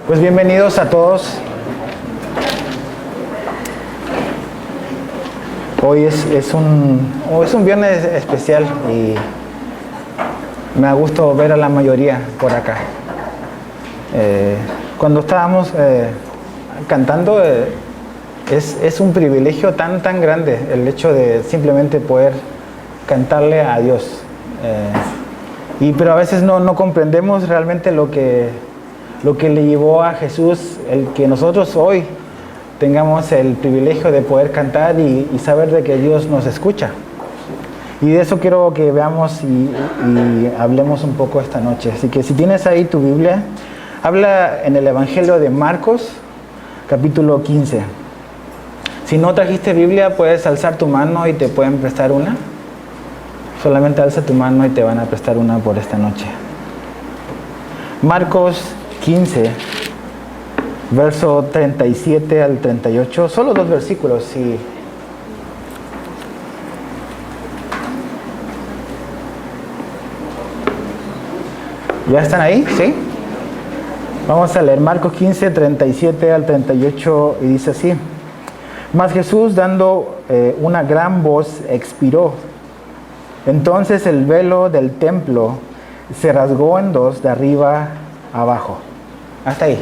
Pues bienvenidos a todos. Hoy es un viernes especial y me da gusto ver a la mayoría por acá. Cuando estábamos cantando, es un privilegio tan grande el hecho de simplemente poder cantarle a Dios. Pero a veces no comprendemos realmente lo que le llevó a Jesús, el que nosotros hoy tengamos el privilegio de poder cantar y saber de que Dios nos escucha. Y de eso quiero que veamos y hablemos un poco esta noche. Así que si tienes ahí tu Biblia, habla en el Evangelio de Marcos, capítulo 15. Si no trajiste Biblia, puedes alzar tu mano y te pueden prestar una. Solamente alza tu mano y te van a prestar una por esta noche. Marcos 15, verso 37 al 38, solo 2 versículos. Sí. ¿Ya están ahí? ¿Sí? Vamos a leer Marcos 15, 37 al 38 y dice así: Mas Jesús, dando una gran voz, expiró. Entonces el velo del templo se rasgó en dos, de arriba abajo. Hasta ahí.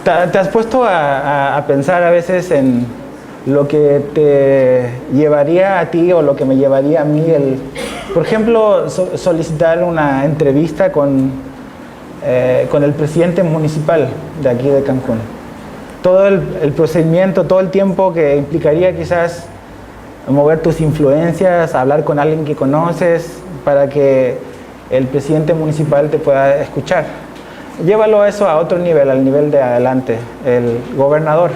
¿Te has puesto a pensar a veces en lo que te llevaría a ti o lo que me llevaría a mí por ejemplo, solicitar una entrevista con el presidente municipal de aquí de Cancún? Todo el procedimiento, todo el tiempo que implicaría quizás mover tus influencias, hablar con alguien que conoces para que el presidente municipal te pueda escuchar. Llévalo eso a otro nivel, al nivel de adelante, el gobernador.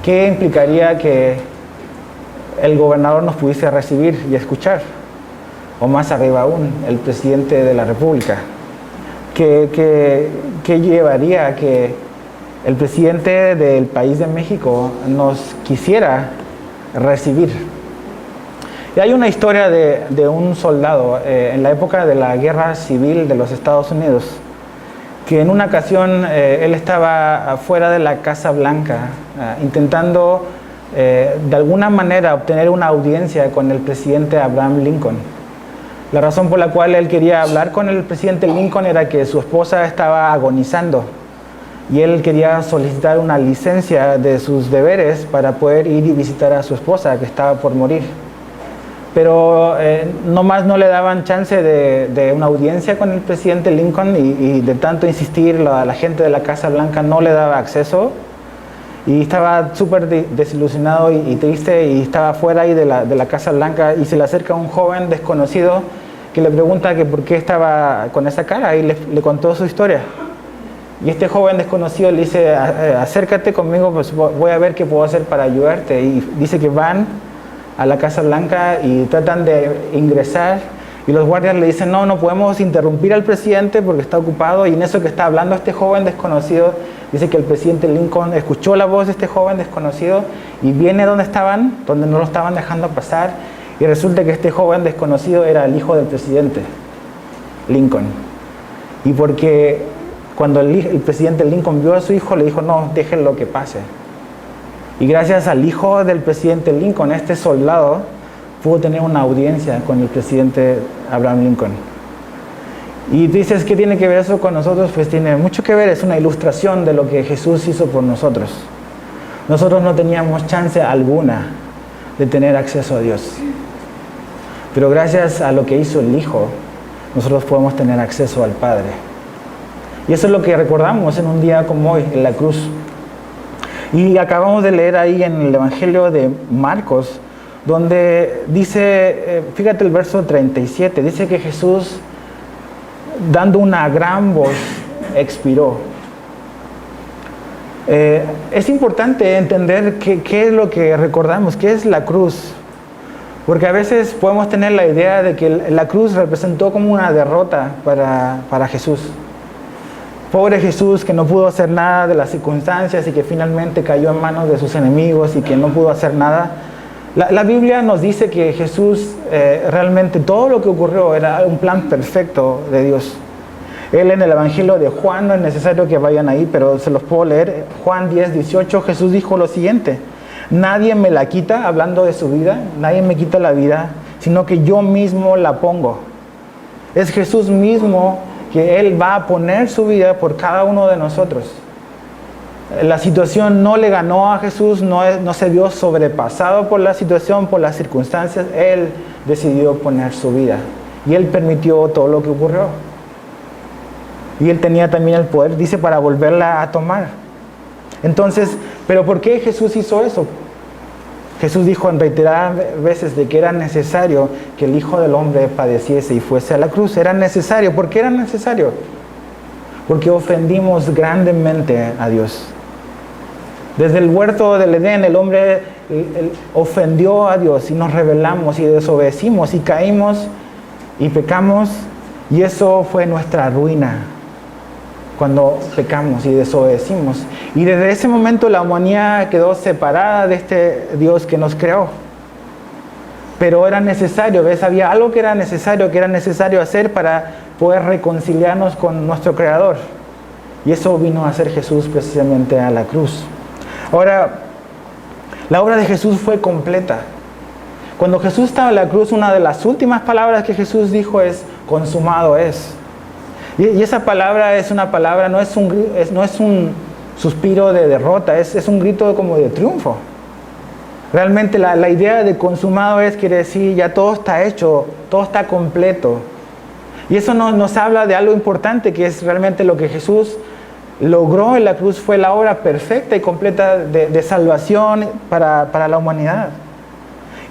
¿Qué implicaría que el gobernador nos pudiese recibir y escuchar? O más arriba aún, el presidente de la República. ¿Qué llevaría a que el presidente del país de México nos quisiera recibir? Y hay una historia de un soldado en la época de la Guerra Civil de los Estados Unidos, que en una ocasión él estaba fuera de la Casa Blanca intentando de alguna manera obtener una audiencia con el presidente Abraham Lincoln. La razón por la cual él quería hablar con el presidente Lincoln era que su esposa estaba agonizando y él quería solicitar una licencia de sus deberes para poder ir y visitar a su esposa que estaba por morir. Pero nomás no le daban chance de una audiencia con el presidente Lincoln y de tanto insistir, la gente de la Casa Blanca no le daba acceso y estaba súper desilusionado y triste y estaba fuera ahí de la Casa Blanca y se le acerca un joven desconocido que le pregunta que por qué estaba con esa cara y le contó su historia. Y este joven desconocido le dice: acércate conmigo, pues voy a ver qué puedo hacer para ayudarte. Y dice que van a la Casa Blanca y tratan de ingresar y los guardias le dicen: no podemos interrumpir al presidente porque está ocupado. Y en eso que está hablando este joven desconocido, dice que el presidente Lincoln escuchó la voz de este joven desconocido y viene donde no lo estaban dejando pasar, y resulta que este joven desconocido era el hijo del presidente Lincoln. Y porque cuando el presidente Lincoln vio a su hijo, le dijo: no, déjenlo que pase. Y gracias al hijo del presidente Lincoln, este soldado pudo tener una audiencia con el presidente Abraham Lincoln. Y dices, ¿qué tiene que ver eso con nosotros? Pues tiene mucho que ver, es una ilustración de lo que Jesús hizo por nosotros. Nosotros no teníamos chance alguna de tener acceso a Dios. Pero gracias a lo que hizo el Hijo, nosotros podemos tener acceso al Padre. Y eso es lo que recordamos en un día como hoy, en la cruz. Y acabamos de leer ahí en el Evangelio de Marcos, donde dice, fíjate el verso 37, dice que Jesús, dando una gran voz, expiró. Es importante entender qué es lo que recordamos, qué es la cruz. Porque a veces podemos tener la idea de que la cruz representó como una derrota para Jesús. Pobre Jesús, que no pudo hacer nada de las circunstancias y que finalmente cayó en manos de sus enemigos y que no pudo hacer nada. La Biblia nos dice que Jesús realmente todo lo que ocurrió era un plan perfecto de Dios. Él en el Evangelio de Juan, no es necesario que vayan ahí, pero se los puedo leer. Juan 10:18, Jesús dijo lo siguiente: nadie me la quita, hablando de su vida, nadie me quita la vida, sino que yo mismo la pongo. Es Jesús mismo que Él va a poner su vida por cada uno de nosotros. La situación no le ganó a Jesús, no se vio sobrepasado por la situación, por las circunstancias. Él decidió poner su vida y Él permitió todo lo que ocurrió. Y Él tenía también el poder, dice, para volverla a tomar. Entonces, ¿pero por qué Jesús hizo eso? Jesús dijo en reiteradas veces de que era necesario que el Hijo del Hombre padeciese y fuese a la cruz. Era necesario. ¿Por qué era necesario? Porque ofendimos grandemente a Dios. Desde el huerto del Edén, el hombre ofendió a Dios y nos rebelamos y desobedecimos y caímos y pecamos, y eso fue nuestra ruina cuando pecamos y desobedecimos. Y desde ese momento la humanidad quedó separada de este Dios que nos creó. Pero era necesario, ¿ves? Había algo que era necesario hacer para poder reconciliarnos con nuestro Creador. Y eso vino a hacer Jesús precisamente a la cruz. Ahora, la obra de Jesús fue completa. Cuando Jesús estaba en la cruz, una de las últimas palabras que Jesús dijo es: consumado es. Y esa palabra es una palabra, no es un suspiro de derrota, es un grito como de triunfo. Realmente la idea de consumado quiere decir ya todo está hecho, todo está completo. Y eso nos habla de algo importante, que es realmente lo que Jesús logró en la cruz. Fue la obra perfecta y completa de salvación para la humanidad.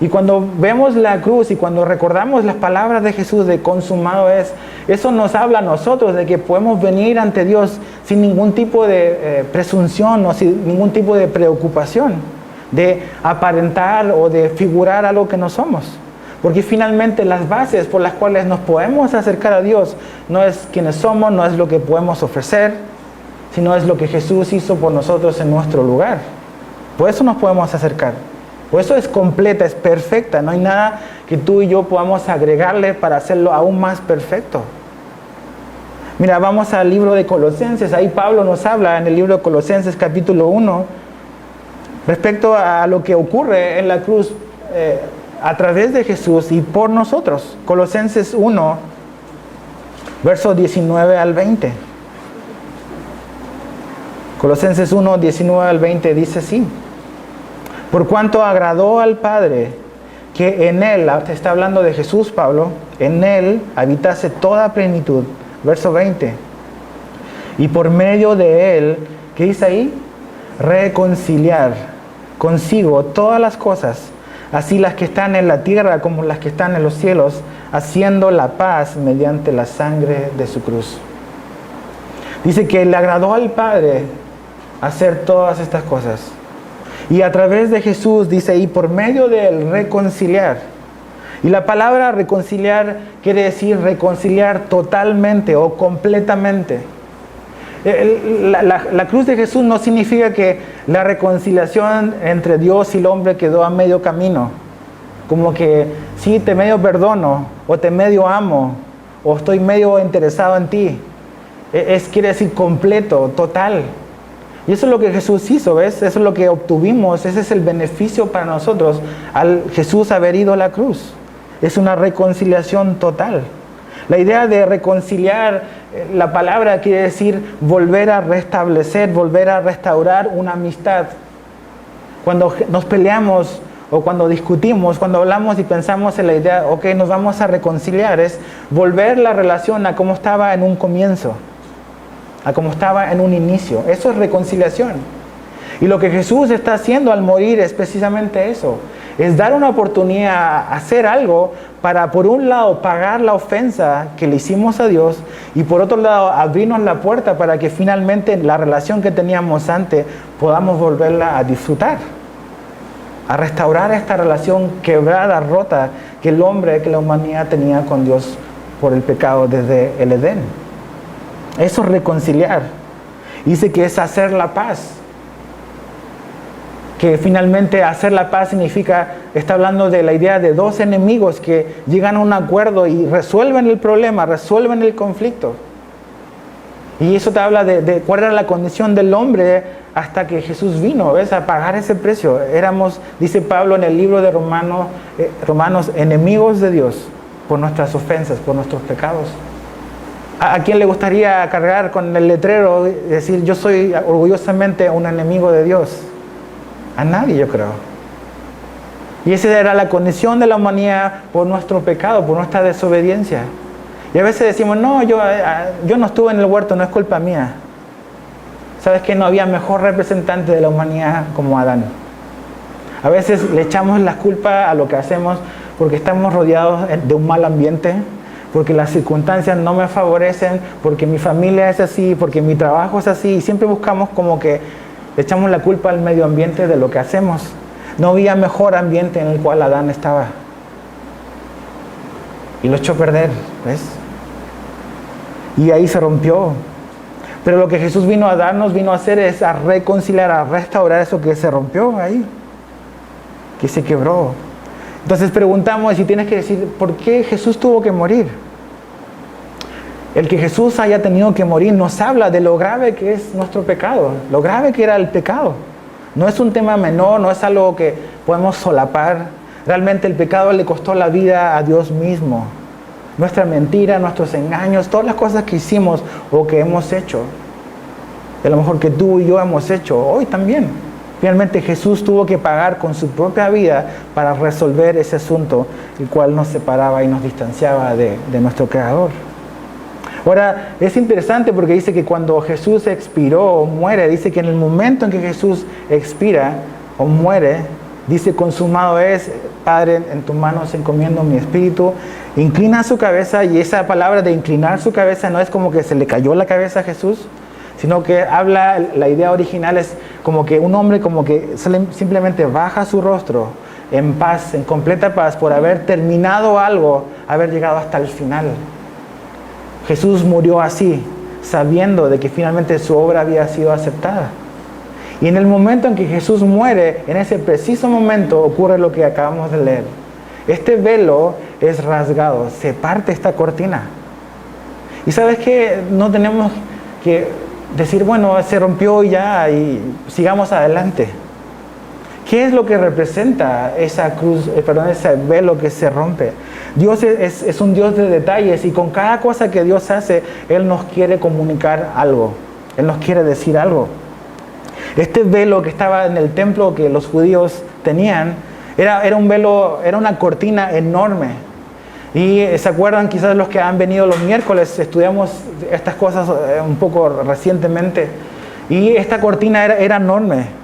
Y cuando vemos la cruz y cuando recordamos las palabras de Jesús de consumado es, eso nos habla a nosotros de que podemos venir ante Dios sin ningún tipo de presunción o sin ningún tipo de preocupación de aparentar o de figurar algo que no somos. Porque finalmente las bases por las cuales nos podemos acercar a Dios no es quienes somos, no es lo que podemos ofrecer, sino es lo que Jesús hizo por nosotros en nuestro lugar. Por eso nos podemos acercar. Por eso es completa, es perfecta. No hay nada que tú y yo podamos agregarle para hacerlo aún más perfecto. Mira, vamos al libro de Colosenses. Ahí Pablo nos habla en el libro de Colosenses capítulo 1 respecto a lo que ocurre en la cruz a través de Jesús y por nosotros. Colosenses 1, versos 19 al 20. Colosenses 1, 19 al 20 dice así: por cuanto agradó al Padre que en Él, te está hablando de Jesús Pablo, en Él habitase toda plenitud. Verso 20. Y por medio de Él, ¿qué dice ahí? Reconciliar consigo todas las cosas, así las que están en la tierra como las que están en los cielos, haciendo la paz mediante la sangre de su cruz. Dice que le agradó al Padre hacer todas estas cosas. Y a través de Jesús, dice ahí, por medio de Él, reconciliar. Y la palabra reconciliar quiere decir reconciliar totalmente o completamente. La cruz de Jesús no significa que la reconciliación entre Dios y el hombre quedó a medio camino. Como que sí, te medio perdono, o te medio amo, o estoy medio interesado en ti. Quiere decir completo, total. Y eso es lo que Jesús hizo, ¿ves? Eso es lo que obtuvimos, ese es el beneficio para nosotros al Jesús haber ido a la cruz. Es una reconciliación total. La idea de reconciliar, la palabra quiere decir volver a restablecer, volver a restaurar una amistad. Cuando nos peleamos o cuando discutimos, cuando hablamos y pensamos en la idea, ok, nos vamos a reconciliar, es volver la relación a como estaba en un comienzo, a como estaba en un inicio. Eso es reconciliación. Y lo que Jesús está haciendo al morir es precisamente eso. Es dar una oportunidad a hacer algo para, por un lado, pagar la ofensa que le hicimos a Dios y por otro lado, abrirnos la puerta para que finalmente la relación que teníamos antes podamos volverla a disfrutar. A restaurar esta relación quebrada, rota, que el hombre, que la humanidad tenía con Dios por el pecado desde el Edén. Eso es reconciliar. Dice que es hacer la paz. Que finalmente hacer la paz significa, está hablando de la idea de dos enemigos que llegan a un acuerdo y resuelven el problema, resuelven el conflicto. Y eso te habla de cuál era la condición del hombre hasta que Jesús vino, ¿ves? A pagar ese precio. Éramos, dice Pablo en el libro de Romanos, enemigos de Dios por nuestras ofensas, por nuestros pecados. ¿A quién le gustaría cargar con el letrero y decir, yo soy orgullosamente un enemigo de Dios? A nadie, yo creo. Y esa era la condición de la humanidad por nuestro pecado, por nuestra desobediencia. Y a veces decimos, no, yo no estuve en el huerto, no es culpa mía. ¿Sabes que no había mejor representante de la humanidad como Adán? A veces le echamos la culpa a lo que hacemos porque estamos rodeados de un mal ambiente, porque las circunstancias no me favorecen, porque mi familia es así, porque mi trabajo es así, y siempre buscamos como que le echamos la culpa al medio ambiente de lo que hacemos. No había mejor ambiente en el cual Adán estaba. Y lo echó a perder, ¿ves? Y ahí se rompió. Pero lo que Jesús vino a darnos, vino a hacer es a reconciliar, a restaurar eso que se rompió ahí, que se quebró. Entonces preguntamos, y tienes que decir, ¿por qué Jesús tuvo que morir? El que Jesús haya tenido que morir nos habla de lo grave que es nuestro pecado, lo grave que era el pecado. No es un tema menor, no es algo que podemos solapar. Realmente el pecado le costó la vida a Dios mismo. Nuestra mentira, nuestros engaños, todas las cosas que hicimos o que hemos hecho. A lo mejor que tú y yo hemos hecho, hoy también. Finalmente Jesús tuvo que pagar con su propia vida para resolver ese asunto, el cual nos separaba y nos distanciaba de nuestro Creador. Ahora, es interesante porque dice que cuando Jesús expiró o muere, dice que en el momento en que Jesús expira o muere, dice, consumado es, Padre, en tus manos encomiendo mi espíritu. Inclina su cabeza, y esa palabra de inclinar su cabeza no es como que se le cayó la cabeza a Jesús, sino que habla, la idea original es como que un hombre como que simplemente baja su rostro en paz, en completa paz, por haber terminado algo, haber llegado hasta el final. Jesús murió así, sabiendo de que finalmente su obra había sido aceptada. Y en el momento en que Jesús muere, en ese preciso momento ocurre lo que acabamos de leer. Este velo es rasgado, se parte esta cortina. Y sabes que no tenemos que decir, bueno, se rompió y ya, y sigamos adelante. ¿Qué es lo que representa esa cruz, ese velo que se rompe? Dios es un Dios de detalles, y con cada cosa que Dios hace, Él nos quiere comunicar algo. Él nos quiere decir algo. Este velo que estaba en el templo que los judíos tenían, era un velo, era una cortina enorme. Y se acuerdan quizás los que han venido los miércoles, estudiamos estas cosas un poco recientemente. Y esta cortina era enorme.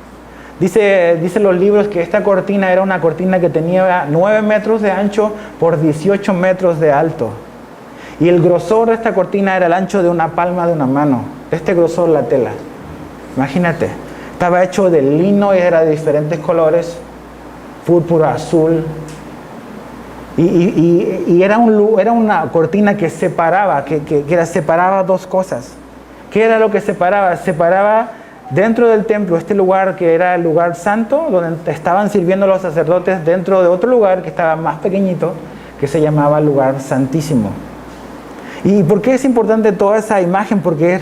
Dice los libros que esta cortina era una cortina que tenía 9 metros de ancho por 18 metros de alto. Y el grosor de esta cortina era el ancho de una palma de una mano. Este grosor la tela. Imagínate. Estaba hecho de lino y era de diferentes colores. Púrpura, azul. Y era una cortina que separaba, separaba dos cosas. ¿Qué era lo que separaba? Separaba dentro del templo, este lugar que era el lugar santo, donde estaban sirviendo los sacerdotes, dentro de otro lugar que estaba más pequeñito, que se llamaba lugar santísimo. ¿Y por qué es importante toda esa imagen? Porque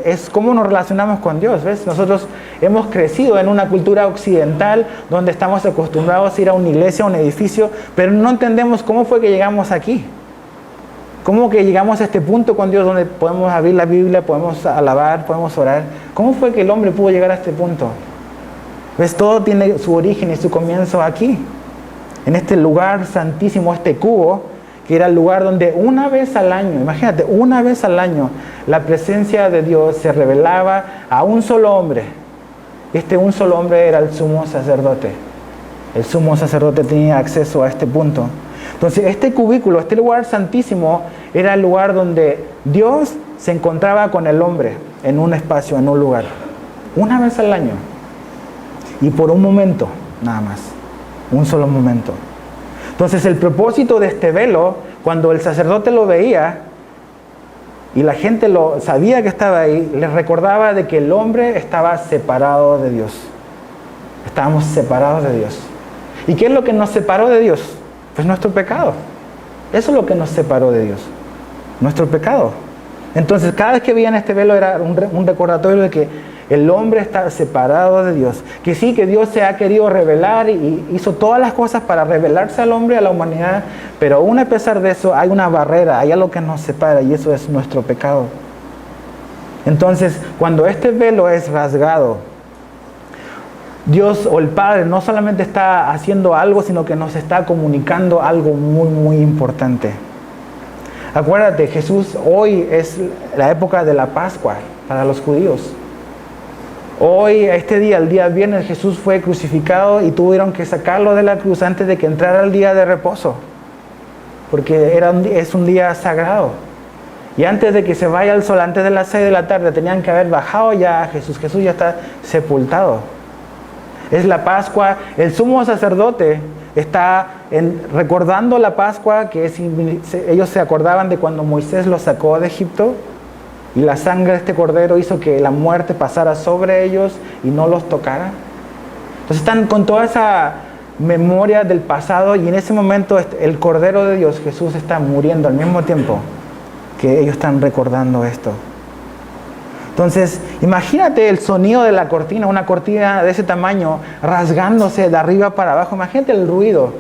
es cómo nos relacionamos con Dios, ¿ves? Nosotros hemos crecido en una cultura occidental donde estamos acostumbrados a ir a una iglesia, a un edificio, pero no entendemos cómo fue que llegamos aquí. ¿Cómo que llegamos a este punto con Dios donde podemos abrir la Biblia, podemos alabar, podemos orar? ¿Cómo fue que el hombre pudo llegar a este punto? ¿Ves? Todo tiene su origen y su comienzo aquí, en este lugar santísimo, este cubo, que era el lugar donde una vez al año, imagínate, una vez al año, la presencia de Dios se revelaba a un solo hombre. Un solo hombre era el sumo sacerdote. El sumo sacerdote tenía acceso a este punto. Entonces, este cubículo, este lugar santísimo, era el lugar donde Dios se encontraba con el hombre en un espacio, en un lugar. Una vez al año. Y por un momento, nada más. Un solo momento. Entonces, el propósito de este velo, cuando el sacerdote lo veía y la gente lo sabía que estaba ahí, les recordaba de que el hombre estaba separado de Dios. Estábamos separados de Dios. ¿Y qué es lo que nos separó de Dios? Pues nuestro pecado. Eso es lo que nos separó de Dios. Nuestro pecado. Entonces, cada vez que veían este velo era un recordatorio de que el hombre está separado de Dios. Que sí, que Dios se ha querido revelar y hizo todas las cosas para revelarse al hombre, a la humanidad. Pero aún a pesar de eso, hay una barrera, hay algo que nos separa y eso es nuestro pecado. Entonces, cuando este velo es rasgado, Dios o el Padre no solamente está haciendo algo, sino que nos está comunicando algo muy, muy importante. Acuérdate, Jesús, hoy es la época de la Pascua para los judíos. Hoy, este día, el día viernes, Jesús fue crucificado y tuvieron que sacarlo de la cruz antes de que entrara el día de reposo. Porque es un día sagrado. Y antes de que se vaya el sol, antes de las 6 de la tarde, tenían que haber bajado ya a Jesús. Jesús ya está sepultado. Es la Pascua. El sumo sacerdote está recordando la Pascua, que ellos se acordaban de cuando Moisés los sacó de Egipto y la sangre de este cordero hizo que la muerte pasara sobre ellos y no los tocara. Entonces están con toda esa memoria del pasado y en ese momento el Cordero de Dios, Jesús, está muriendo al mismo tiempo que ellos están recordando esto. Entonces, imagínate el sonido de la cortina, una cortina de ese tamaño, rasgándose de arriba para abajo. Imagínate el ruido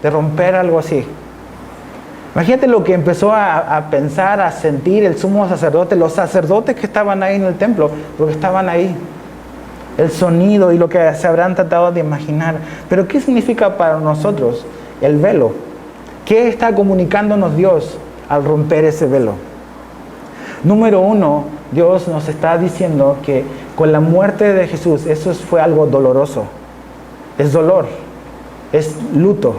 de romper algo así. Imagínate lo que empezó a pensar, a sentir el sumo sacerdote, los sacerdotes que estaban ahí en el templo, porque estaban ahí. El sonido y lo que se habrán tratado de imaginar. Pero ¿qué significa para nosotros el velo? ¿Qué está comunicándonos Dios al romper ese velo? Número uno, Dios nos está diciendo que con la muerte de Jesús, eso fue algo doloroso. Es dolor, es luto.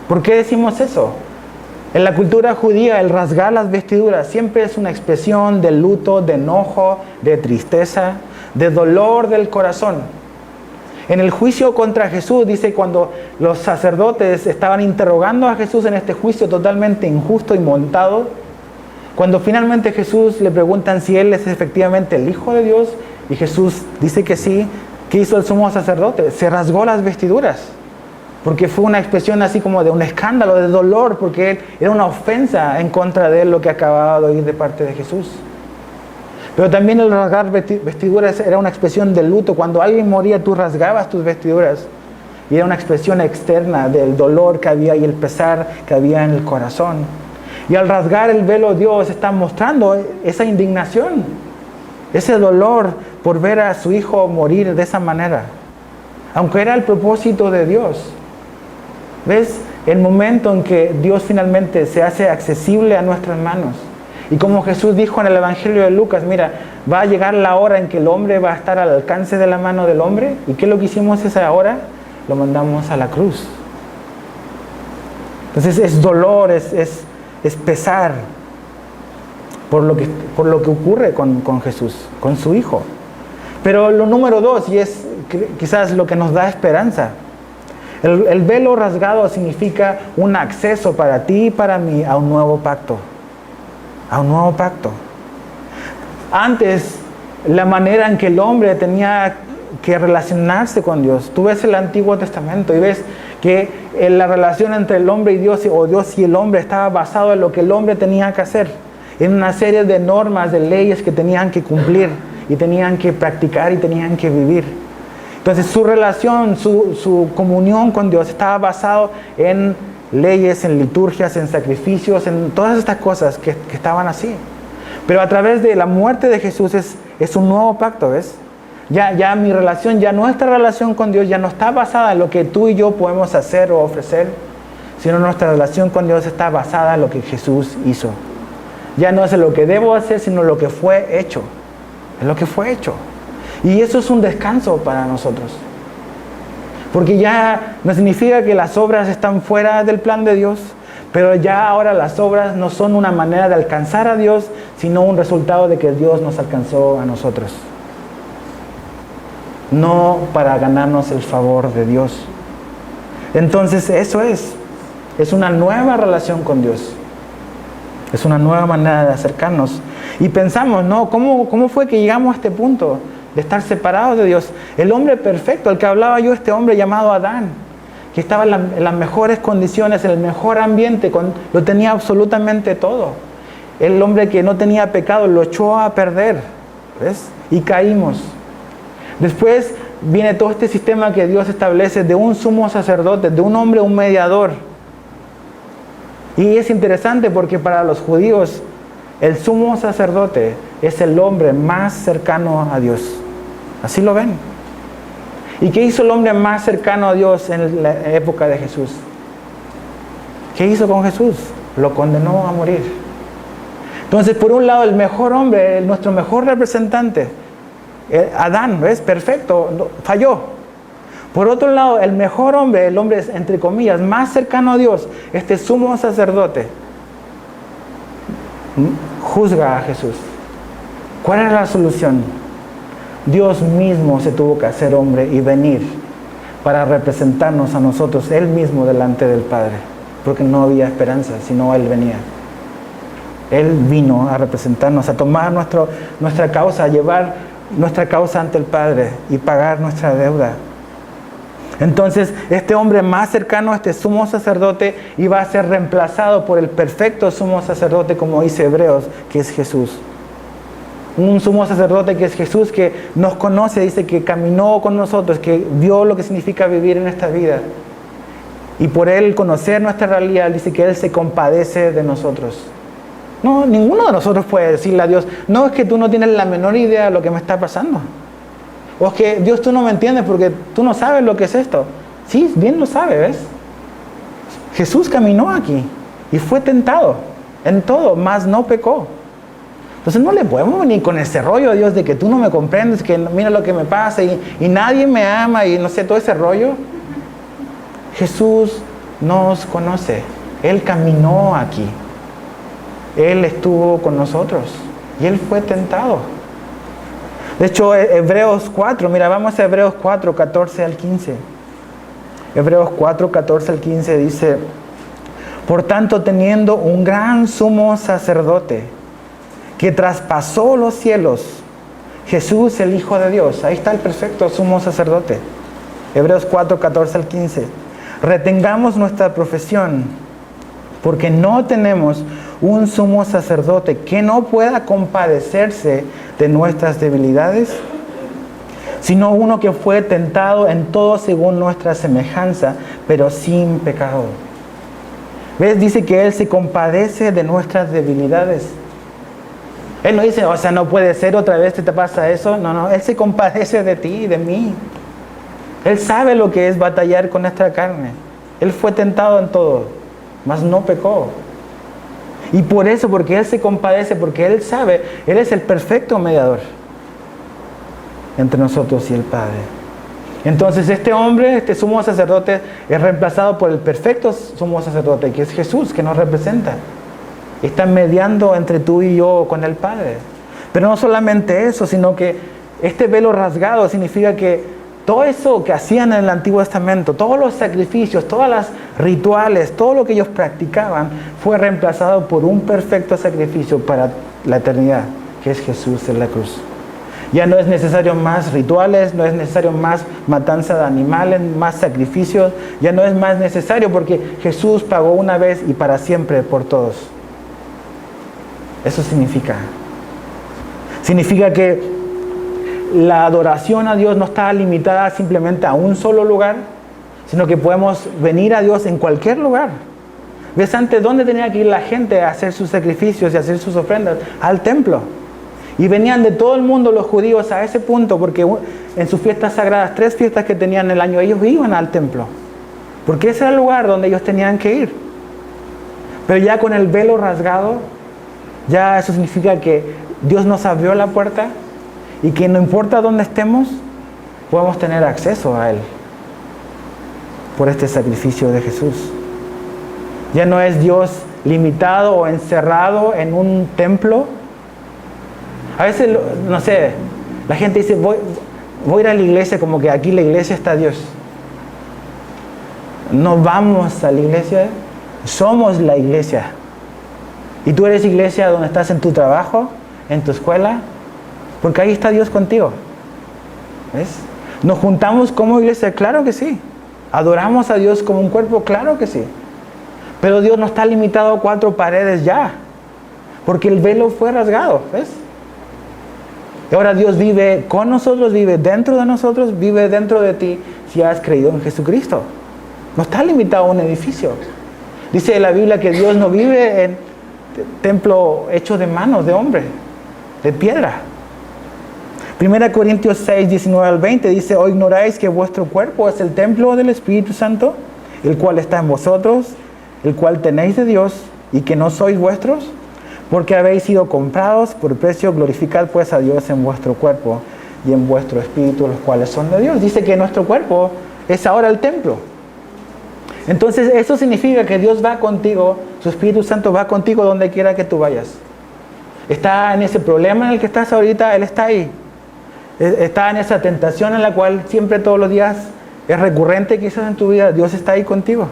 ¿Por qué decimos eso? En la cultura judía, el rasgar las vestiduras siempre es una expresión de luto, de enojo, de tristeza, de dolor del corazón. En el juicio contra Jesús, dice, cuando los sacerdotes estaban interrogando a Jesús en este juicio totalmente injusto y montado, cuando finalmente Jesús le preguntan si Él es efectivamente el Hijo de Dios, y Jesús dice que sí, ¿qué hizo el sumo sacerdote? Se rasgó las vestiduras, porque fue una expresión así como de un escándalo, de dolor, porque era una ofensa en contra de él lo que acababa de oír de parte de Jesús. Pero también el rasgar vestiduras era una expresión de luto. Cuando alguien moría, tú rasgabas tus vestiduras, y era una expresión externa del dolor que había y el pesar que había en el corazón. Y al rasgar el velo, Dios está mostrando esa indignación, ese dolor por ver a su hijo morir de esa manera. Aunque era el propósito de Dios. ¿Ves? El momento en que Dios finalmente se hace accesible a nuestras manos. Y como Jesús dijo en el Evangelio de Lucas, mira, va a llegar la hora en que el hombre va a estar al alcance de la mano del hombre. ¿Y qué es lo que hicimos esa hora? Lo mandamos a la cruz. Entonces es dolor, es pesar por lo que ocurre con Jesús, con su Hijo. Pero lo número 2, y es quizás lo que nos da esperanza, el velo rasgado significa un acceso para ti y para mí a un nuevo pacto. A un nuevo pacto. Antes, la manera en que el hombre tenía que relacionarse con Dios, tú ves el Antiguo Testamento y ves que la relación entre el hombre y Dios, o Dios y el hombre, estaba basado en lo que el hombre tenía que hacer, en una serie de normas, de leyes que tenían que cumplir y tenían que practicar y tenían que vivir. Entonces su relación, su comunión con Dios estaba basado en leyes, en liturgias, en sacrificios, en todas estas cosas que estaban así. Pero a través de la muerte de Jesús es un nuevo pacto, ¿ves? Ya mi relación, ya nuestra relación con Dios ya no está basada en lo que tú y yo podemos hacer o ofrecer, sino nuestra relación con Dios está basada en lo que Jesús hizo. Ya no es en lo que debo hacer, sino lo que fue hecho. Es lo que fue hecho. Y eso es un descanso para nosotros. Porque ya no significa que las obras están fuera del plan de Dios, pero ya ahora las obras no son una manera de alcanzar a Dios, sino un resultado de que Dios nos alcanzó a nosotros. No para ganarnos el favor de Dios. Entonces eso es una nueva relación con Dios. Es una nueva manera de acercarnos. Y pensamos, ¿no? ¿Cómo fue que llegamos a este punto de estar separados de Dios? El hombre perfecto, al que hablaba yo, este hombre llamado Adán, que estaba en las mejores condiciones, en el mejor ambiente, lo tenía absolutamente todo. El hombre que no tenía pecado lo echó a perder, ¿ves? Y caímos. Después viene todo este sistema que Dios establece de un sumo sacerdote, de un hombre, un mediador. Y es interesante porque para los judíos el sumo sacerdote es el hombre más cercano a Dios. Así lo ven. ¿Y qué hizo el hombre más cercano a Dios en la época de Jesús? ¿Qué hizo con Jesús? Lo condenó a morir. Entonces, por un lado, el mejor hombre, nuestro mejor representante, Adán, ¿ves? Perfecto, falló. Por otro lado, el mejor hombre, el hombre, entre comillas, más cercano a Dios, este sumo sacerdote, juzga a Jesús. ¿Cuál era la solución? Dios mismo se tuvo que hacer hombre y venir para representarnos a nosotros, Él mismo delante del Padre, porque no había esperanza, sino Él venía. Él vino a representarnos, a tomar nuestra causa, a llevar nuestra causa ante el Padre y pagar nuestra deuda. Entonces, este hombre más cercano a este sumo sacerdote iba a ser reemplazado por el perfecto sumo sacerdote, como dice Hebreos, que es Jesús. Un sumo sacerdote que es Jesús, que nos conoce, dice que caminó con nosotros, que vio lo que significa vivir en esta vida. Y por Él conocer nuestra realidad, dice que Él se compadece de nosotros. No, ninguno de nosotros puede decirle a Dios, no, es que tú no tienes la menor idea de lo que me está pasando. O es que, Dios, tú no me entiendes porque tú no sabes lo que es esto. Sí, bien lo sabe, ¿ves? Jesús caminó aquí y fue tentado en todo, mas no pecó. Entonces no le podemos venir con ese rollo a Dios de que tú no me comprendes, que mira lo que me pasa y nadie me ama y no sé, todo ese rollo. Jesús nos conoce. Él caminó aquí. Él estuvo con nosotros y Él fue tentado. De hecho, Hebreos 4, mira, vamos a Hebreos 4, 14 al 15. Hebreos 4, 14 al 15 dice: por tanto, teniendo un gran sumo sacerdote que traspasó los cielos, Jesús, el Hijo de Dios. Ahí está el perfecto sumo sacerdote. Hebreos 4, 14 al 15. Retengamos nuestra profesión, porque no tenemos un sumo sacerdote que no pueda compadecerse de nuestras debilidades, sino uno que fue tentado en todo según nuestra semejanza, pero sin pecado. ¿Ves? Dice que Él se compadece de nuestras debilidades. Él no dice, o sea, no puede ser, otra vez te pasa eso. No, Él se compadece de ti y de mí. Él sabe lo que es batallar con nuestra carne. Él fue tentado en todo, mas no pecó. Y por eso, porque Él se compadece, porque Él sabe, Él es el perfecto mediador entre nosotros y el Padre. Entonces este hombre, este sumo sacerdote, es reemplazado por el perfecto sumo sacerdote, que es Jesús, que nos representa. Está mediando entre tú y yo con el Padre. Pero no solamente eso, sino que este velo rasgado significa que todo eso que hacían en el Antiguo Testamento, todos los sacrificios, todos los rituales, todo lo que ellos practicaban, fue reemplazado por un perfecto sacrificio para la eternidad, que es Jesús en la cruz. Ya no es necesario más rituales, no es necesario más matanza de animales, más sacrificios, ya no es más necesario porque Jesús pagó una vez y para siempre por todos. Eso significa que la adoración a Dios no está limitada simplemente a un solo lugar, sino que podemos venir a Dios en cualquier lugar. ¿Ves? Antes, ¿dónde tenía que ir la gente a hacer sus sacrificios y a hacer sus ofrendas? Al templo. Y venían de todo el mundo los judíos a ese punto, porque en sus fiestas sagradas, 3 fiestas que tenían en el año, ellos iban al templo. Porque ese era el lugar donde ellos tenían que ir. Pero ya con el velo rasgado, ya eso significa que Dios nos abrió la puerta y que no importa dónde estemos, podemos tener acceso a Él por este sacrificio de Jesús. Ya no es Dios limitado o encerrado en un templo. A veces, no sé, la gente dice, voy a ir a la iglesia, como que aquí la iglesia está Dios. No vamos a la iglesia, somos la iglesia. Y tú eres iglesia donde estás en tu trabajo, en tu escuela, porque ahí está Dios contigo. ¿Ves? ¿Nos juntamos como iglesia? Claro que sí. ¿Adoramos a Dios como un cuerpo? Claro que sí. Pero Dios no está limitado a 4 paredes ya. Porque el velo fue rasgado, ¿ves? Y ahora Dios vive con nosotros, vive dentro de nosotros, vive dentro de ti si has creído en Jesucristo. No está limitado a un edificio. Dice la Biblia que Dios no vive en templo hecho de manos de hombre, de piedra. 1 Corintios 6, 19 al 20 dice: ¿O ignoráis que vuestro cuerpo es el templo del Espíritu Santo, el cual está en vosotros, el cual tenéis de Dios, y que no sois vuestros? Porque habéis sido comprados por precio. Glorificad pues a Dios en vuestro cuerpo y en vuestro espíritu, los cuales son de Dios. Dice que nuestro cuerpo es ahora el templo. Entonces eso significa que Dios va contigo, su Espíritu Santo va contigo donde quiera que tú vayas. Está en ese problema en el que estás ahorita, Él está ahí. Está en esa tentación en la cual siempre, todos los días, es recurrente quizás en tu vida, Dios está ahí contigo.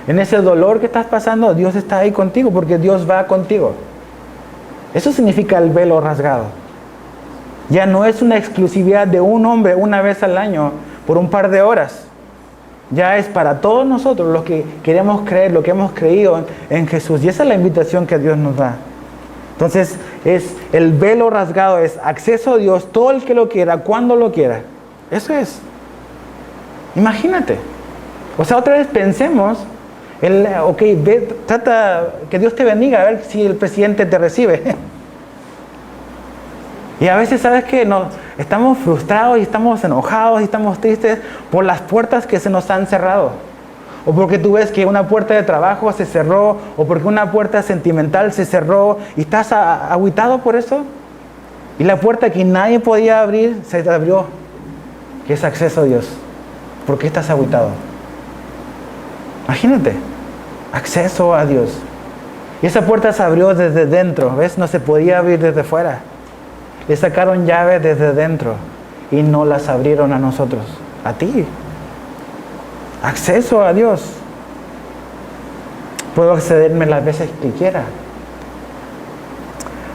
En ese dolor que estás pasando, Dios está ahí contigo porque Dios va contigo. Eso significa el velo rasgado. Ya no es una exclusividad de un hombre una vez al año por un par de horas. Ya es para todos nosotros los que queremos creer, lo que hemos creído en Jesús. Y esa es la invitación que Dios nos da. Entonces, el velo rasgado es acceso a Dios, todo el que lo quiera, cuando lo quiera. Eso es. Imagínate. O sea, otra vez pensemos, trata que Dios te bendiga, a ver si el presidente te recibe. Y a veces, ¿sabes qué? Estamos frustrados y estamos enojados y estamos tristes por las puertas que se nos han cerrado. O porque tú ves que una puerta de trabajo se cerró, o porque una puerta sentimental se cerró y estás agüitado por eso. Y la puerta que nadie podía abrir se te abrió, que es acceso a Dios. ¿Por qué estás agüitado? Imagínate, acceso a Dios. Y esa puerta se abrió desde dentro, ¿ves? No se podía abrir desde fuera. Le sacaron llaves desde dentro y no las abrieron a nosotros, a ti. Acceso a Dios. Puedo accederme las veces que quiera.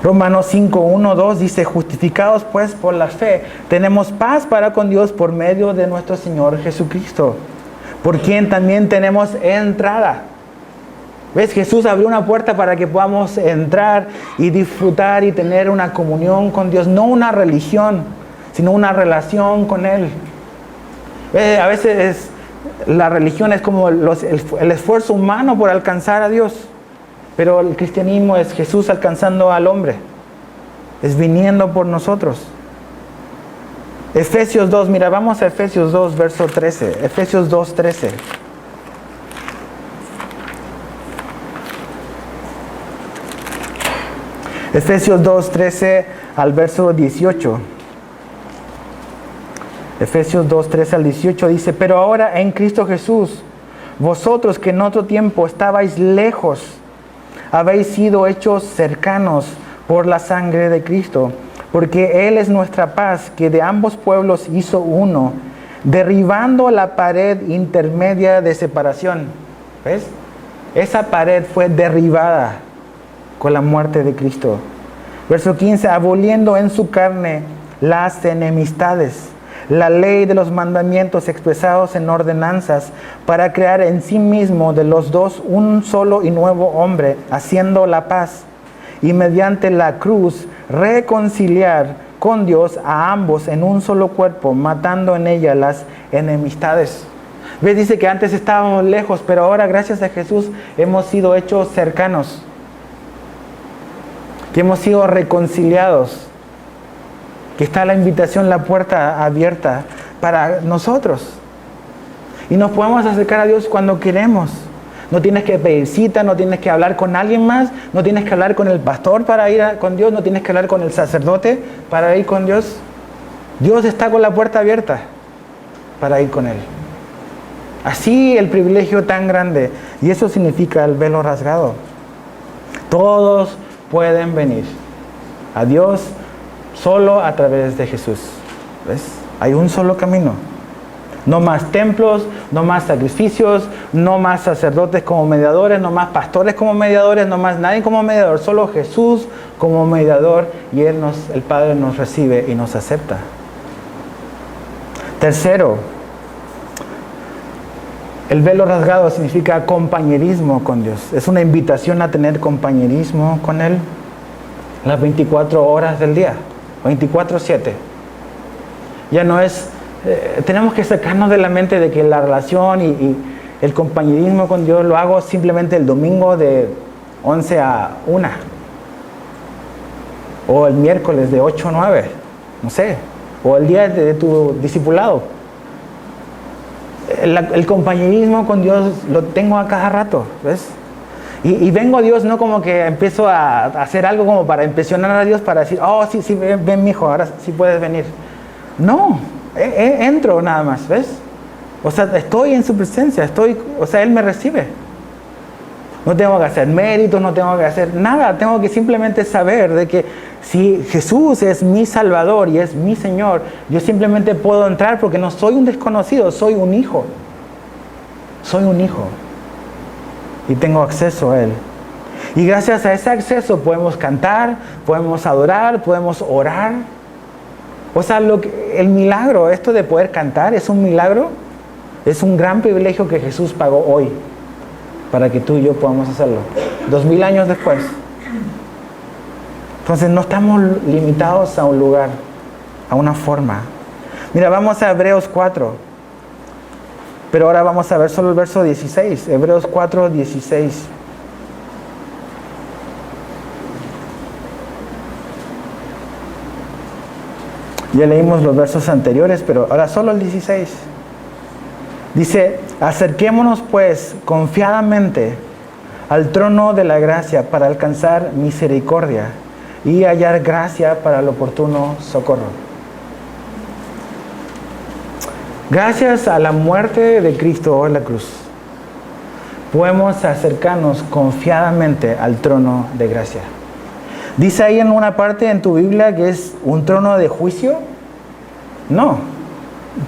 Romanos 5, 1, 2 dice: justificados pues por la fe, tenemos paz para con Dios por medio de nuestro Señor Jesucristo, por quien también tenemos entrada. ¿Ves? Jesús abrió una puerta para que podamos entrar y disfrutar y tener una comunión con Dios. No una religión, sino una relación con Él. A veces la religión es como el esfuerzo humano por alcanzar a Dios. Pero el cristianismo es Jesús alcanzando al hombre. Es viniendo por nosotros. Efesios 2, mira, vamos a Efesios 2, verso 13. Efesios 2, 13. Efesios 2, 13 al verso 18. Efesios 2, 13 al 18 dice: pero ahora en Cristo Jesús, vosotros que en otro tiempo estabais lejos, habéis sido hechos cercanos por la sangre de Cristo, porque Él es nuestra paz, que de ambos pueblos hizo uno, derribando la pared intermedia de separación. ¿Ves? Esa pared fue derribada con la muerte de Cristo. Verso 15: aboliendo en su carne las enemistades, la ley de los mandamientos expresados en ordenanzas, para crear en sí mismo de los dos un solo y nuevo hombre, haciendo la paz, y mediante la cruz reconciliar con Dios a ambos en un solo cuerpo, matando en ella las enemistades. ¿Ves? Dice que antes estábamos lejos, pero ahora gracias a Jesús hemos sido hechos cercanos, que hemos sido reconciliados, que está la invitación, la puerta abierta para nosotros. Y nos podemos acercar a Dios cuando queremos. No tienes que pedir cita, no tienes que hablar con alguien más, no tienes que hablar con el pastor para ir con Dios, no tienes que hablar con el sacerdote para ir con Dios. Dios está con la puerta abierta para ir con Él. Así el privilegio tan grande. Y eso significa el velo rasgado. Todos pueden venir a Dios solo a través de Jesús. ¿Ves? Hay un solo camino. No más templos, no más sacrificios, no más sacerdotes como mediadores, no más pastores como mediadores, no más nadie como mediador. Solo Jesús como mediador, y el Padre nos recibe y nos acepta. Tercero, el velo rasgado significa compañerismo con Dios. Es una invitación a tener compañerismo con Él. las 24 horas del día, 24/7. Ya no es, tenemos que sacarnos de la mente de que la relación y el compañerismo con Dios lo hago simplemente el domingo de 11 a 1. O el miércoles de 8 a 9, no sé. O el día de tu discipulado. El compañerismo con Dios lo tengo a cada rato, ¿ves? Y vengo a Dios no como que empiezo a hacer algo como para impresionar a Dios, para decir, oh, sí, ven mijo, ahora sí puedes venir. No, entro nada más, ¿ves? O sea, estoy en su presencia, Él me recibe. No tengo que hacer méritos, no tengo que hacer nada, tengo que simplemente saber de que si Jesús es mi Salvador y es mi Señor, yo simplemente puedo entrar porque no soy un desconocido, soy un hijo. Soy un hijo. Y tengo acceso a Él. Y gracias a ese acceso podemos cantar, podemos adorar, podemos orar. O sea, el milagro, esto de poder cantar, es un milagro, es un gran privilegio que Jesús pagó hoy para que tú y yo podamos hacerlo. 2000 años después. Entonces no estamos limitados a un lugar, a una forma. Mira, vamos a Hebreos 4. Pero ahora vamos a ver solo el verso 16. Hebreos 4, 16. Ya leímos los versos anteriores, pero ahora solo el 16. Dice, acerquémonos pues confiadamente al trono de la gracia para alcanzar misericordia y hallar gracia para el oportuno socorro. Gracias a la muerte de Cristo en la cruz, podemos acercarnos confiadamente al trono de gracia. ¿Dice ahí en una parte en tu Biblia que es un trono de juicio? No.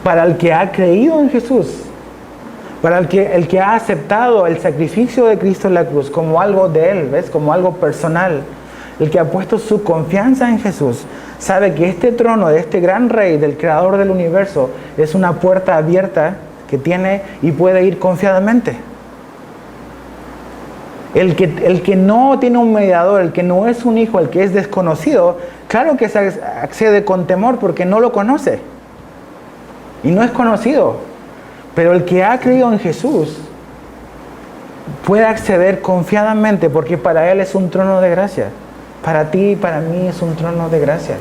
Para el que ha creído en Jesús, para el que ha aceptado el sacrificio de Cristo en la cruz como algo de Él, ¿ves? Como algo personal. El que ha puesto su confianza en Jesús sabe que este trono de este gran rey, del creador del universo, es una puerta abierta que tiene y puede ir confiadamente. El que no tiene un mediador, el que no es un hijo, el que es desconocido, claro que se accede con temor porque no lo conoce. Y no es conocido. Pero el que ha creído en Jesús puede acceder confiadamente porque para Él es un trono de gracia. Para ti y para mí es un trono de gracia.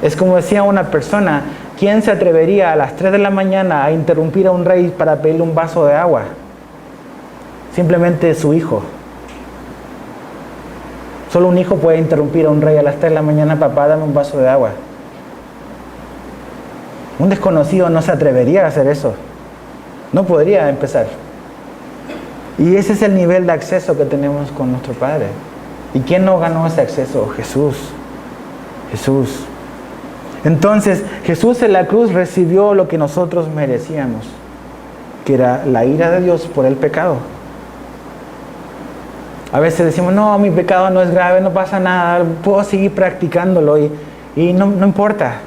Es como decía una persona, ¿quién se atrevería a las 3 de la mañana a interrumpir a un rey para pedirle un vaso de agua? Simplemente su hijo. Solo un hijo puede interrumpir a un rey a las 3 de la mañana, papá, dame un vaso de agua. Un desconocido no se atrevería a hacer eso. No podría empezar. Y ese es el nivel de acceso que tenemos con nuestro Padre. ¿Y quién no ganó ese acceso? Jesús. Jesús. Entonces, Jesús en la cruz recibió lo que nosotros merecíamos, que era la ira de Dios por el pecado. A veces decimos, no, mi pecado no es grave, no pasa nada, puedo seguir practicándolo y no importa.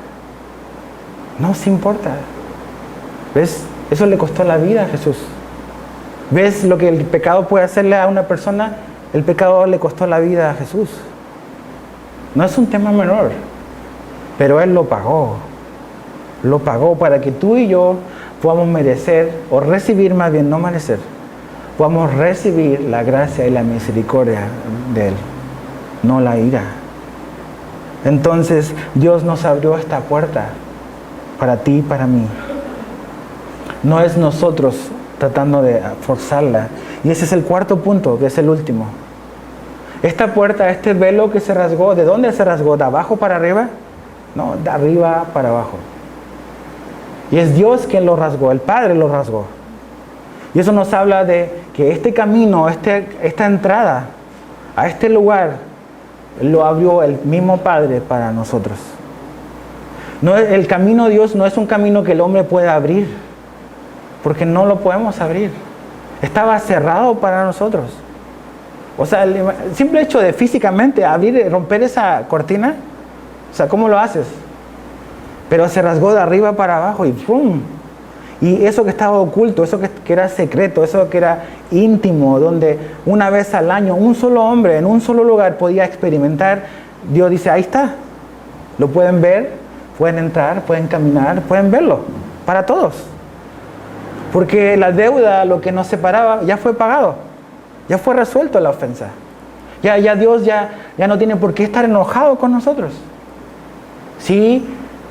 No, sí importa. ¿Ves? Eso le costó la vida a Jesús. ¿Ves lo que el pecado puede hacerle a una persona? El pecado le costó la vida a Jesús. No es un tema menor, pero Él lo pagó. Lo pagó para que tú y yo podamos merecer, o recibir más bien, no merecer, podamos recibir la gracia y la misericordia de Él, no la ira. Entonces, Dios nos abrió esta puerta para ti y para mí. No es nosotros tratando de forzarla. Y ese es el cuarto punto, que es el último. Esta puerta, este velo que se rasgó, ¿de dónde se rasgó? ¿De abajo para arriba? No, de arriba para abajo. Y es Dios quien lo rasgó, el Padre lo rasgó. Y eso nos habla de que este camino, esta entrada a este lugar, lo abrió el mismo Padre para nosotros. No, el camino de Dios no es un camino que el hombre puede abrir, porque no lo podemos abrir. Estaba cerrado para nosotros. O sea, el simple hecho de físicamente abrir, romper esa cortina, o sea, ¿cómo lo haces? Pero se rasgó de arriba para abajo y ¡pum! Y eso que estaba oculto, eso que era secreto, eso que era íntimo, donde una vez al año un solo hombre en un solo lugar podía experimentar, Dios dice, ahí está. Lo pueden ver, pueden entrar, pueden caminar, pueden verlo, para todos. Porque la deuda, lo que nos separaba, ya fue pagado. Ya fue resuelto la ofensa. Ya Dios ya no tiene por qué estar enojado con nosotros. Sí,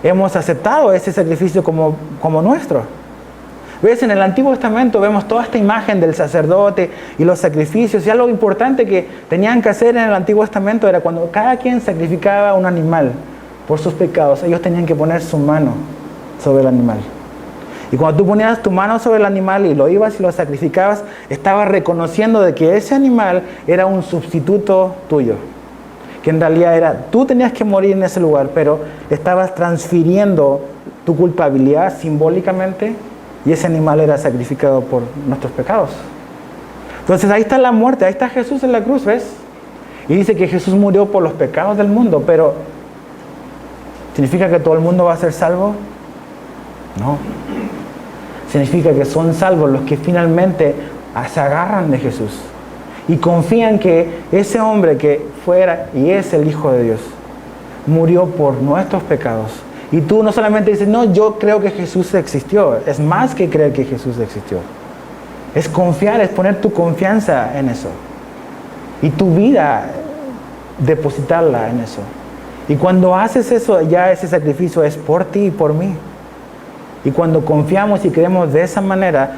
hemos aceptado ese sacrificio como nuestro. ¿Ves? En el Antiguo Testamento vemos toda esta imagen del sacerdote y los sacrificios. Y algo importante que tenían que hacer en el Antiguo Testamento era cuando cada quien sacrificaba un animal por sus pecados, ellos tenían que poner su mano sobre el animal. Y cuando tú ponías tu mano sobre el animal y lo ibas y lo sacrificabas, estabas reconociendo de que ese animal era un sustituto tuyo. Que en realidad tú tenías que morir en ese lugar, pero estabas transfiriendo tu culpabilidad simbólicamente y ese animal era sacrificado por nuestros pecados. Entonces ahí está la muerte, ahí está Jesús en la cruz, ¿ves? Y dice que Jesús murió por los pecados del mundo, pero ¿significa que todo el mundo va a ser salvo? No. Significa que son salvos los que finalmente se agarran de Jesús y confían que ese hombre que fuera y es el Hijo de Dios murió por nuestros pecados. Y tú no solamente dices, no, yo creo que Jesús existió. Es más que creer que Jesús existió. Es confiar, es poner tu confianza en eso. Y tu vida, depositarla en eso. Y cuando haces eso, ya ese sacrificio es por ti y por mí. Y cuando confiamos y creemos de esa manera,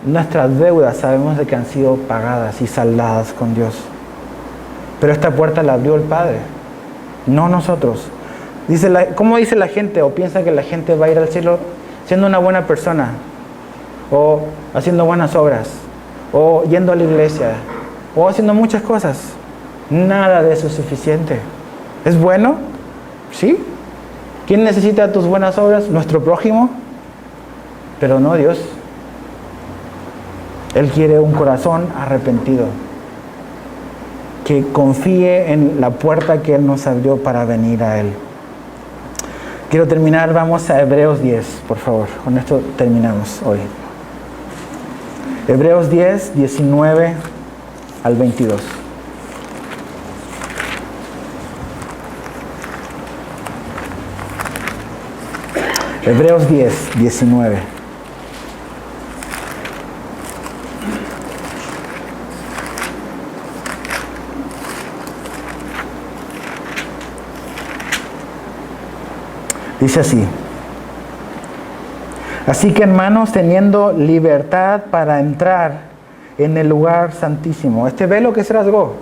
nuestras deudas sabemos de que han sido pagadas y saldadas con Dios. Pero esta puerta la abrió el Padre, no nosotros. ¿Cómo dice la gente o piensa que la gente va a ir al cielo siendo una buena persona? O haciendo buenas obras, o yendo a la iglesia, o haciendo muchas cosas. Nada de eso es suficiente. ¿Es bueno? Sí. ¿Quién necesita tus buenas obras? ¿Nuestro prójimo? Pero no Dios. Él quiere un corazón arrepentido, que confíe en la puerta que Él nos abrió para venir a Él. Quiero terminar, vamos a Hebreos 10, por favor. Con esto terminamos hoy. Hebreos 10, 19 al 22. Hebreos 10, 19. Dice así: así que hermanos, teniendo libertad para entrar en el lugar santísimo, este velo que se rasgó,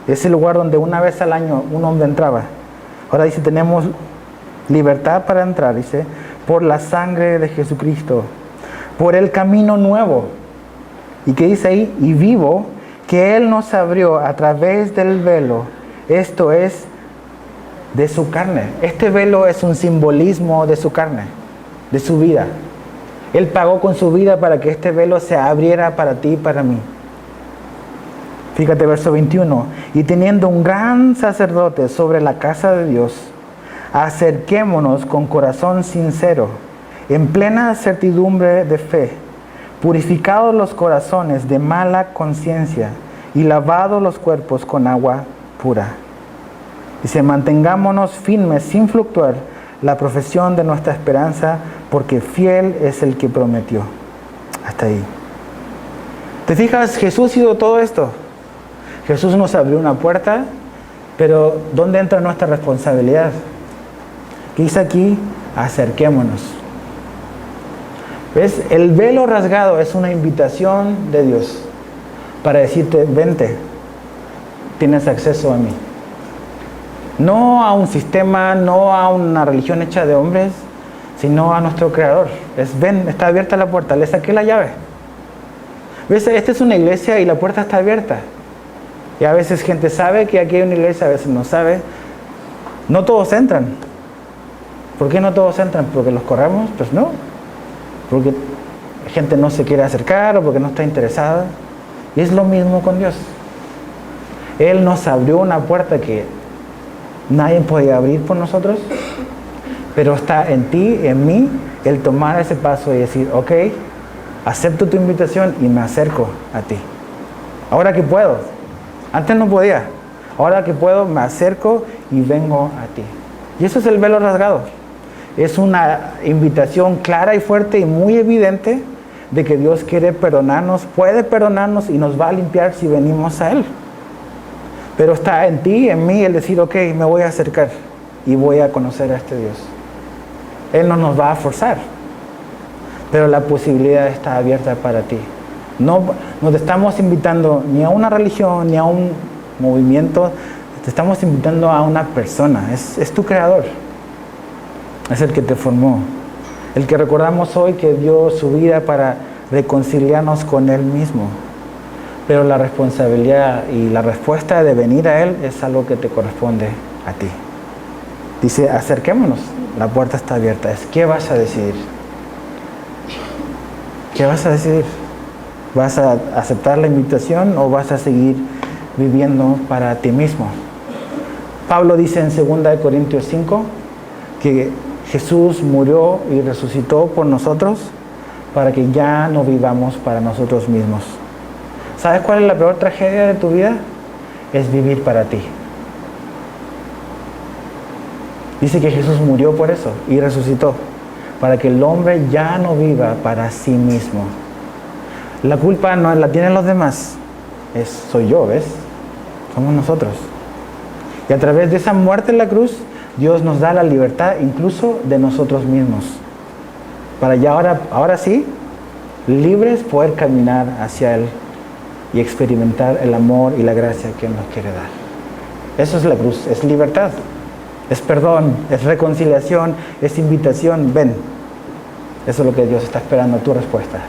ese lugar donde una vez al año un hombre entraba, ahora dice tenemos libertad para entrar, dice, por la sangre de Jesucristo, por el camino nuevo, y que dice ahí, y vivo, que Él nos abrió a través del velo, esto es, de su carne. Este velo es un simbolismo de su carne, de su vida. Él pagó con su vida para que este velo se abriera para ti y para mí. Fíjate verso 21. Y teniendo un gran sacerdote sobre la casa de Dios, acerquémonos con corazón sincero, en plena certidumbre de fe, purificados los corazones de mala conciencia y lavados los cuerpos con agua pura. Dice, mantengámonos firmes sin fluctuar la profesión de nuestra esperanza, porque fiel es el que prometió. Hasta ahí. ¿Te fijas? Jesús hizo todo esto. Jesús nos abrió una puerta, pero ¿dónde entra nuestra responsabilidad? ¿Qué dice aquí? Acerquémonos. ¿Ves? El velo rasgado es una invitación de Dios para decirte, vente, tienes acceso a mí. No a un sistema, no a una religión hecha de hombres, sino a nuestro Creador. Ven, está abierta la puerta, le saqué la llave. ¿Ves? Esta es una iglesia y la puerta está abierta. Y a veces gente sabe que aquí hay una iglesia, a veces no sabe. No todos entran. ¿Por qué no todos entran? ¿Porque los corremos? Pues no. Porque la gente no se quiere acercar o porque no está interesada. Y es lo mismo con Dios. Él nos abrió una puerta que nadie podía abrir por nosotros, pero está en ti, en mí, el tomar ese paso y decir, ok, acepto tu invitación y me acerco a ti. Ahora que puedo, antes no podía, ahora que puedo me acerco y vengo a ti. Y eso es el velo rasgado. Es una invitación clara y fuerte y muy evidente de que Dios quiere perdonarnos, puede perdonarnos y nos va a limpiar si venimos a Él. Pero está en ti, en mí, el decir, ok, me voy a acercar y voy a conocer a este Dios. Él no nos va a forzar, pero la posibilidad está abierta para ti. No te estamos invitando ni a una religión, ni a un movimiento, te estamos invitando a una persona, es tu creador, es el que te formó, el que recordamos hoy que dio su vida para reconciliarnos con Él mismo. Pero la responsabilidad y la respuesta de venir a Él es algo que te corresponde a ti. Dice, acerquémonos, la puerta está abierta. ¿Qué vas a decidir? ¿Qué vas a decidir? ¿Vas a aceptar la invitación o vas a seguir viviendo para ti mismo? Pablo dice en 2 Corintios 5 que Jesús murió y resucitó por nosotros para que ya no vivamos para nosotros mismos. ¿Sabes cuál es la peor tragedia de tu vida? Es vivir para ti. Dice que Jesús murió por eso y resucitó, para que el hombre ya no viva para sí mismo. La culpa no la tienen los demás, soy yo, ¿ves? Somos nosotros. Y a través de esa muerte en la cruz, Dios nos da la libertad incluso de nosotros mismos. Para ya ahora sí, libres poder caminar hacia Él y experimentar el amor y la gracia que Él nos quiere dar. Eso es la cruz, es libertad, es perdón, es reconciliación, es invitación, ven. Eso es lo que Dios está esperando, tu respuesta.